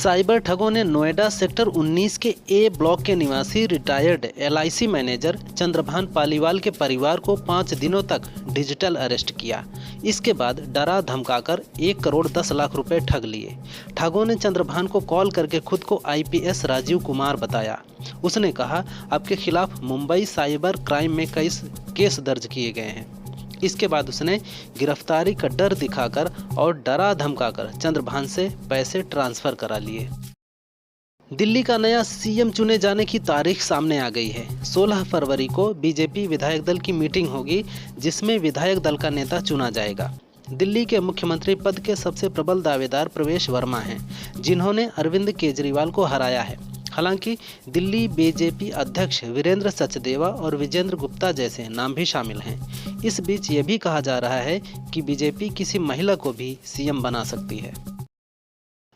Cyber ठगों ने Noida sector 19 के ए ब्लॉक के निवासी retired LIC manager Chandrabhan Paliwal के परिवार को 5 दिनों तक डिजिटल अरेस्ट किया। इसके बाद डरा धमकाकर 1 करोड़ 10 लाख रुपए ठग लिए। ठगों ने चंद्रभान को कॉल करके खुद को आईपीएस राजीव कुमार बताया। उसने कहा, आपके खिलाफ मुंबई साइबर क्राइम में कई केस दर्ज किए गए हैं। इसके बाद उसने गिरफ्तारी का डर दिखाकर और डरा धमकाकर चंद्रभान से पैसे ट्रांसफर करा लिए। दिल्ली का नया सीएम चुने जाने की तारीख सामने आ गई है। 16 फरवरी को बीजेपी विधायक दल की मीटिंग होगी, जिसमें विधायक दल का नेता चुना जाएगा। दिल्ली के मुख्यमंत्री पद के सबसे प्रबल दावेदार प्रवेश वर्मा हैं, जिन्होंने अरविंद केजरीवाल को हराया है। हालांकि दिल्ली बीजेपी अध्यक्ष वीरेंद्र सचदेवा और विजेंद्र गुप्ता जैसे नाम भी शामिल हैं। इस बीच ये भी कहा जा रहा है कि बीजेपी किसी महिला को भी सीएम बना सकती है।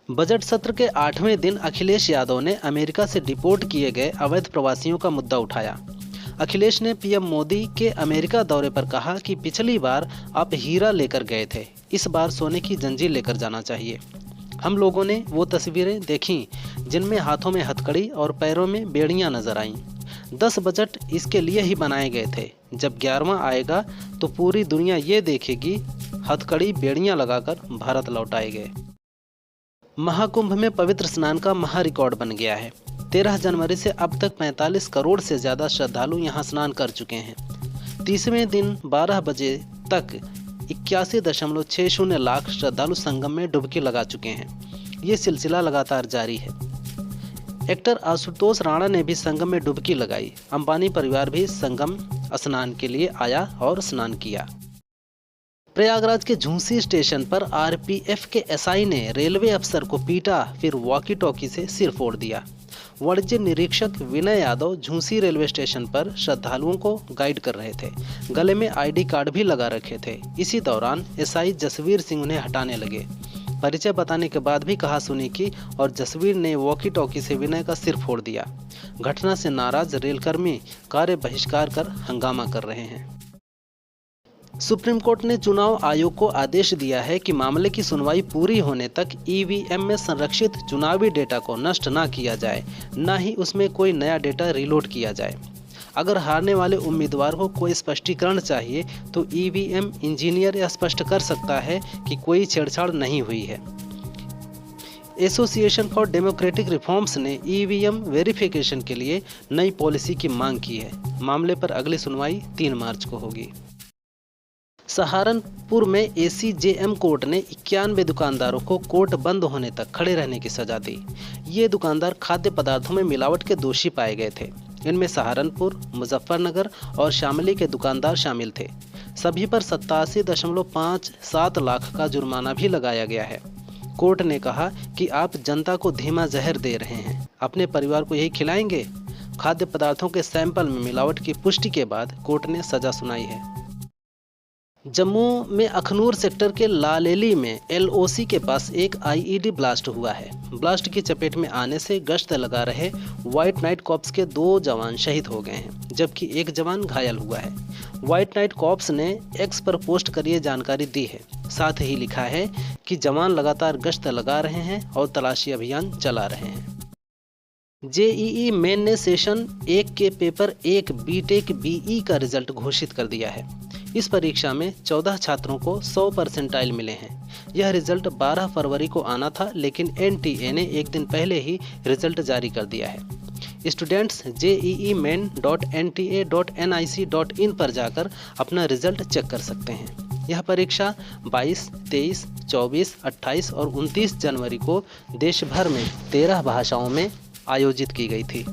बजट सत्र के 8वें दिन अखिलेश यादव ने अमेरिका से डिपोर्ट किए गए अवैध प्रवासियों का मुद्दा उठाया। अखिलेश ने पीएम मोदी के अमेरिका दौरे पर कहा कि पिछली बार आप हीरा लेकर गए थे, इस बार सोने की जंजीर लेकर जाना चाहिए। हम लोगों ने वो तस्वीरें देखीं जिनमें हाथों में हथकड़ी और पैरों में बेड़ियां नजर आईं। 10 बजट इसके लिए ही बनाए गए थे। जब 11वां आएगा तो पूरी दुनिया ये देखेगी हथकड़ी बेड़ियां लगाकर भारत लौट आए गए। महाकुंभ में पवित्र स्नान का महा रिकॉर्ड बन गया है। 13 जनवरी से अब तक 45 करोड़ से ज़्यादा श्रद्धालु यहाँ स्नान कर चुके हैं। 30वें दिन 12 बजे तक 81.60 लाख श्रद्धालु संगम में डुबकी लगा चुके हैं। ये सिलसिला लगातार जारी है। एक्टर आशुतोष राणा ने भी संगम में डुबकी लगाई। अंबानी परिवार भी संगम स्नान के लिए आया और स्नान किया। प्रयागराज के झूंसी स्टेशन पर आरपीएफ के एसआई ने रेलवे अफसर को पीटा, फिर वॉकी टॉकी से सिर फोड़ दिया। वाणिज्य निरीक्षक विनय यादव झूंसी रेलवे स्टेशन पर श्रद्धालुओं को गाइड कर रहे थे। गले में आईडी कार्ड भी लगा रखे थे। इसी दौरान एसआई जसवीर सिंह उन्हें हटाने लगे। परिचय बताने के बाद भी कहासुनी की और जसवीर ने वॉकी टॉकी से विनय का सिर फोड़ दिया। घटना से नाराज रेलकर्मी कार्य बहिष्कार कर हंगामा कर रहे हैं। सुप्रीम कोर्ट ने चुनाव आयोग को आदेश दिया है कि मामले की सुनवाई पूरी होने तक ईवीएम में संरक्षित चुनावी डेटा को नष्ट न किया जाए, न ही उसमें कोई नया डेटा रिलोड किया जाए। अगर हारने वाले उम्मीदवार को कोई स्पष्टीकरण चाहिए तो ईवीएम इंजीनियर यह स्पष्ट कर सकता है कि कोई छेड़छाड़ नहीं हुई है। एसोसिएशन फॉर डेमोक्रेटिक रिफॉर्म्स ने ईवीएम वेरिफिकेशन के लिए नई पॉलिसी की मांग की है। मामले पर अगली सुनवाई 3 मार्च को होगी। सहारनपुर में एसीजेएम कोर्ट ने 91 दुकानदारों को कोर्ट बंद होने तक खड़े रहने की सजा दी। ये दुकानदार खाद्य पदार्थों में मिलावट के दोषी पाए गए थे। इनमें सहारनपुर, मुजफ्फरनगर और शामली के दुकानदार शामिल थे। सभी पर 87.57 लाख का जुर्माना भी लगाया गया है। कोर्ट ने कहा कि आप जनता को धीमा जहर दे रहे हैं, अपने परिवार को यही खिलाएंगे। खाद्य पदार्थों के सैंपल में मिलावट की पुष्टि के बाद कोर्ट ने सजा सुनाई है। जम्मू में अखनूर सेक्टर के लालेली में एलओसी के पास एक आईईडी ब्लास्ट हुआ है। ब्लास्ट की चपेट में आने से गश्त लगा रहे व्हाइट नाइट कॉप्स के 2 जवान शहीद हो गए हैं, जबकि 1 जवान घायल हुआ है। व्हाइट नाइट कॉप्स ने एक्स पर पोस्ट कर ये जानकारी दी है। साथ ही लिखा है कि जवान लगातार गश्त लगा रहे हैं और तलाशी अभियान चला रहे हैं। जेईई मेन ने सेशन 1 के पेपर 1 बीटेक बीई का रिजल्ट घोषित कर दिया है। इस परीक्षा में 14 छात्रों को 100 परसेंटाइल मिले हैं। यह रिजल्ट 12 फरवरी को आना था, लेकिन एनटीए ने एक दिन पहले ही रिजल्ट जारी कर दिया है। स्टूडेंट्स jeeemain.nta.nic.in पर जाकर अपना रिजल्ट चेक कर सकते हैं। यह परीक्षा 22, 23, 24, 28 और 29 जनवरी को देश भर में 13 भाषाओं में आयोजित की गई थी।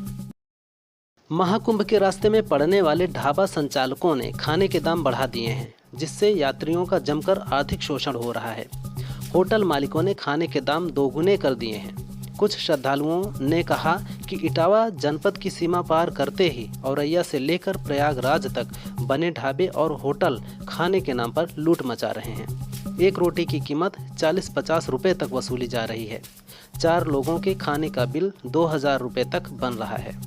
महाकुंभ के रास्ते में पड़ने वाले ढाबा संचालकों ने खाने के दाम बढ़ा दिए हैं, जिससे यात्रियों का जमकर आर्थिक शोषण हो रहा है। होटल मालिकों ने खाने के दाम दोगुने कर दिए हैं। कुछ श्रद्धालुओं ने कहा कि इटावा जनपद की सीमा पार करते ही औरैया से लेकर प्रयागराज तक बने ढाबे और होटल खाने के नाम पर लूट मचा रहे हैं। एक रोटी की कीमत 40-50 रुपये तक वसूली जा रही है। 4 लोगों के खाने का बिल 2000 रुपये तक बन रहा है।